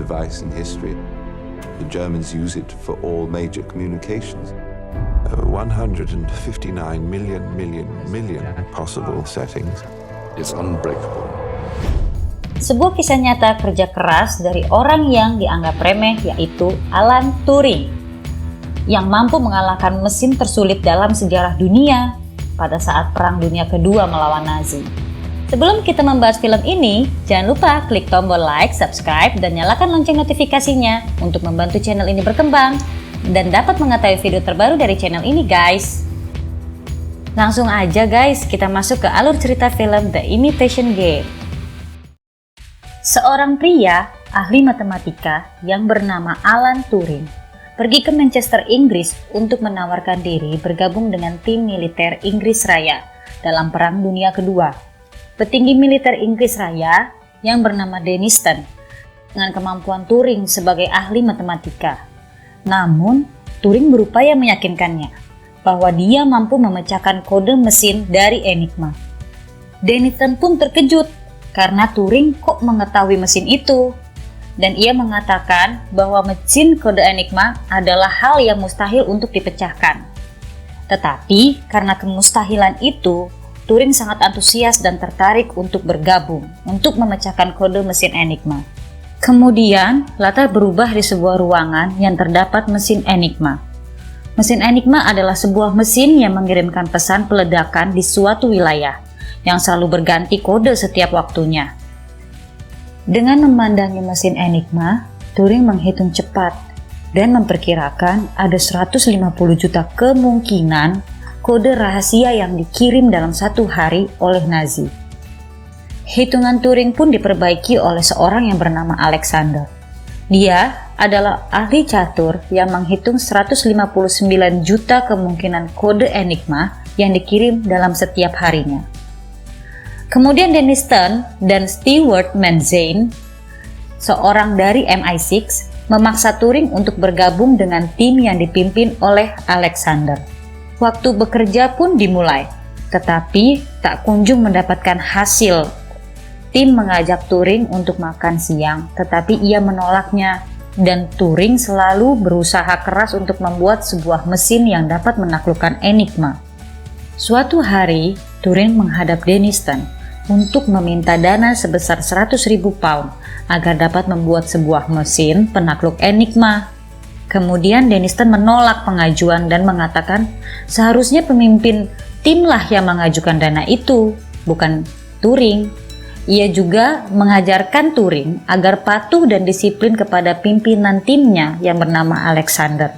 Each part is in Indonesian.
device in history. The Germans use it for all major communications. 159 million possible settings. It's unbreakable. Sebuah kisah nyata kerja keras dari orang yang dianggap remeh, yaitu Alan Turing, yang mampu mengalahkan mesin tersulit dalam sejarah dunia pada saat Perang Dunia Kedua melawan Nazi. Sebelum kita membahas film ini, jangan lupa klik tombol like, subscribe, dan nyalakan lonceng notifikasinya untuk membantu channel ini berkembang dan dapat mengetahui video terbaru dari channel ini, guys. Langsung aja guys, kita masuk ke alur cerita film The Imitation Game. Seorang pria ahli matematika yang bernama Alan Turing pergi ke Manchester, Inggris untuk menawarkan diri bergabung dengan tim militer Inggris Raya dalam Perang Dunia Kedua. Petinggi militer Inggris Raya yang bernama Denniston dengan kemampuan Turing sebagai ahli matematika. Namun, Turing berupaya meyakinkannya bahwa dia mampu memecahkan kode mesin dari Enigma. Denniston pun terkejut karena Turing kok mengetahui mesin itu, dan ia mengatakan bahwa mesin kode Enigma adalah hal yang mustahil untuk dipecahkan. Tetapi karena kemustahilan itu, Turing sangat antusias dan tertarik untuk bergabung untuk memecahkan kode mesin Enigma. Kemudian, latar berubah di sebuah ruangan yang terdapat mesin Enigma. Mesin Enigma adalah sebuah mesin yang mengirimkan pesan peledakan di suatu wilayah, yang selalu berganti kode setiap waktunya. Dengan memandangi mesin Enigma, Turing menghitung cepat dan memperkirakan ada 150 juta kemungkinan kode rahasia yang dikirim dalam satu hari oleh Nazi. Hitungan Turing pun diperbaiki oleh seorang yang bernama Alexander. Dia adalah ahli catur yang menghitung 159 juta kemungkinan kode Enigma yang dikirim dalam setiap harinya. Kemudian Denniston dan Stewart Manzane, seorang dari MI6, memaksa Turing untuk bergabung dengan tim yang dipimpin oleh Alexander. Waktu bekerja pun dimulai, tetapi tak kunjung mendapatkan hasil. Tim mengajak Turing untuk makan siang, tetapi ia menolaknya, dan Turing selalu berusaha keras untuk membuat sebuah mesin yang dapat menaklukkan Enigma. Suatu hari, Turing menghadap Denniston untuk meminta dana sebesar 100.000 pound agar dapat membuat sebuah mesin penakluk Enigma. Kemudian Denniston menolak pengajuan dan mengatakan seharusnya pemimpin timlah yang mengajukan dana itu, bukan Turing. Ia juga mengajarkan Turing agar patuh dan disiplin kepada pimpinan timnya yang bernama Alexander.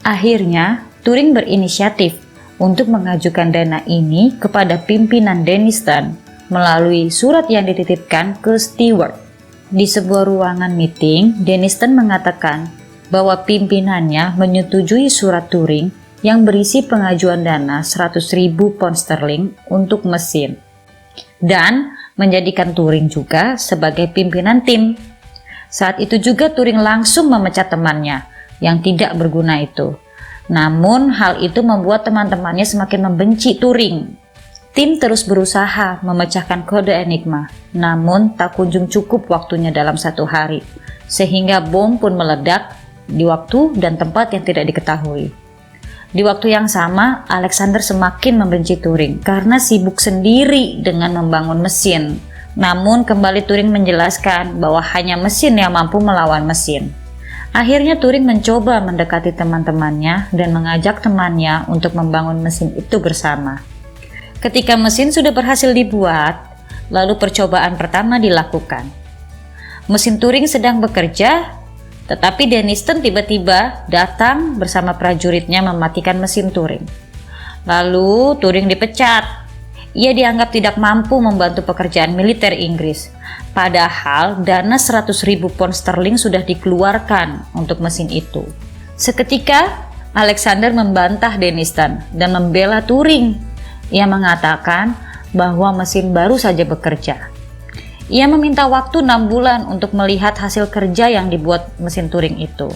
Akhirnya, Turing berinisiatif untuk mengajukan dana ini kepada pimpinan Denniston melalui surat yang dititipkan ke Stewart. Di sebuah ruangan meeting, Denniston mengatakan bahwa pimpinannya menyetujui surat Turing yang berisi pengajuan dana 100.000 pound sterling untuk mesin, dan menjadikan Turing juga sebagai pimpinan tim. Saat itu juga Turing langsung memecat temannya yang tidak berguna itu. Namun hal itu membuat teman-temannya semakin membenci Turing. Tim terus berusaha memecahkan kode Enigma, namun tak kunjung cukup waktunya dalam satu hari, sehingga bom pun meledak di waktu dan tempat yang tidak diketahui. Di waktu yang sama, Alexander semakin membenci Turing karena sibuk sendiri dengan membangun mesin. Namun kembali Turing menjelaskan bahwa hanya mesin yang mampu melawan mesin. Akhirnya Turing mencoba mendekati teman-temannya dan mengajak temannya untuk membangun mesin itu bersama. Ketika mesin sudah berhasil dibuat, lalu percobaan pertama dilakukan. Mesin Turing sedang bekerja, tetapi Denniston tiba-tiba datang bersama prajuritnya mematikan mesin Turing. Lalu Turing dipecat. Ia dianggap tidak mampu membantu pekerjaan militer Inggris. Padahal dana 100.000 pound sterling sudah dikeluarkan untuk mesin itu. Seketika Alexander membantah Denniston dan membela Turing. Ia mengatakan bahwa mesin baru saja bekerja. Ia meminta waktu 6 bulan untuk melihat hasil kerja yang dibuat mesin Turing itu.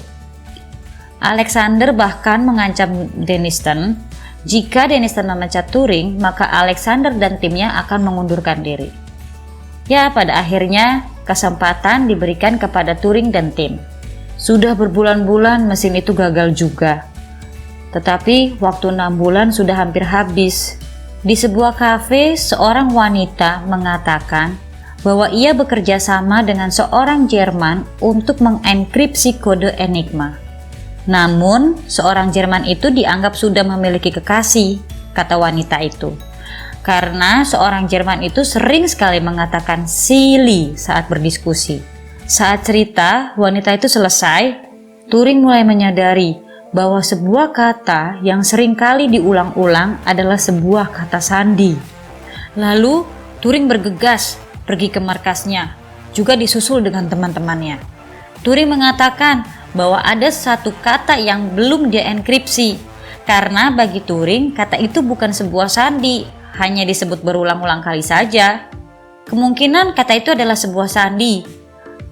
Alexander bahkan mengancam Denniston, jika Denniston memecat Turing, maka Alexander dan timnya akan mengundurkan diri. Ya, pada akhirnya kesempatan diberikan kepada Turing dan tim. Sudah berbulan-bulan mesin itu gagal juga. Tetapi waktu 6 bulan sudah hampir habis. Di sebuah kafe, seorang wanita mengatakan bahwa ia bekerja sama dengan seorang Jerman untuk mengenkripsi kode Enigma. Namun, seorang Jerman itu dianggap sudah memiliki kekasih, kata wanita itu. Karena seorang Jerman itu sering sekali mengatakan silly saat berdiskusi. Saat cerita wanita itu selesai, Turing mulai menyadari bahwa sebuah kata yang sering kali diulang-ulang adalah sebuah kata sandi. Lalu, Turing bergegas pergi ke markasnya, juga disusul dengan teman-temannya. Turing mengatakan bahwa ada satu kata yang belum dienkripsi, karena bagi Turing kata itu bukan sebuah sandi, hanya disebut berulang-ulang kali saja. Kemungkinan kata itu adalah sebuah sandi.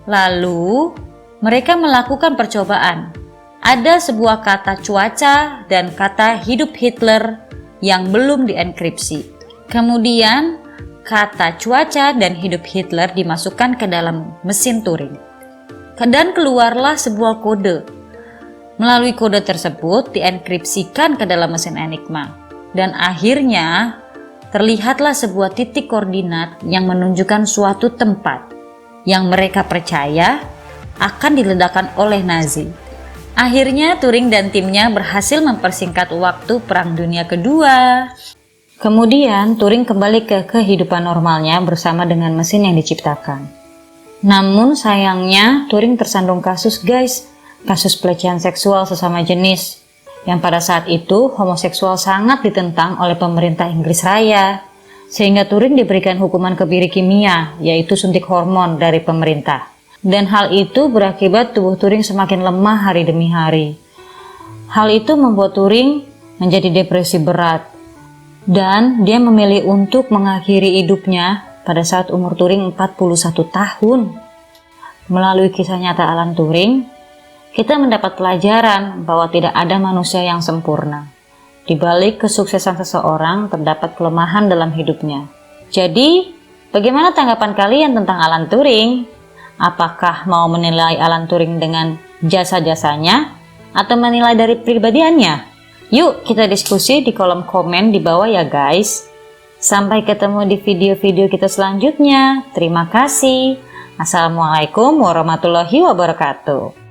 Lalu, mereka melakukan percobaan. Ada sebuah kata cuaca dan kata hidup Hitler yang belum dienkripsi. Kemudian, kata cuaca dan hidup Hitler dimasukkan ke dalam mesin Turing. Dan keluarlah sebuah kode. Melalui kode tersebut dienkripsikan ke dalam mesin Enigma. Dan akhirnya, terlihatlah sebuah titik koordinat yang menunjukkan suatu tempat yang mereka percaya akan diledakkan oleh Nazi. Akhirnya Turing dan timnya berhasil mempersingkat waktu Perang Dunia Kedua. Kemudian Turing kembali ke kehidupan normalnya bersama dengan mesin yang diciptakan. Namun sayangnya Turing tersandung kasus kasus pelecehan seksual sesama jenis. Yang pada saat itu homoseksual sangat ditentang oleh pemerintah Inggris Raya, sehingga Turing diberikan hukuman kebiri kimia, yaitu suntik hormon dari pemerintah. Dan hal itu berakibat tubuh Turing semakin lemah hari demi hari. Hal itu membuat Turing menjadi depresi berat, dan dia memilih untuk mengakhiri hidupnya pada saat umur Turing 41 tahun. Melalui kisah nyata Alan Turing, kita mendapat pelajaran bahwa tidak ada manusia yang sempurna. Di balik kesuksesan seseorang terdapat kelemahan dalam hidupnya. Jadi, bagaimana tanggapan kalian tentang Alan Turing? Apakah mau menilai Alan Turing dengan jasa-jasanya atau menilai dari pribadiannya? Yuk kita diskusi di kolom komen di bawah ya guys. Sampai ketemu di video-video kita selanjutnya. Terima kasih. Assalamualaikum warahmatullahi wabarakatuh.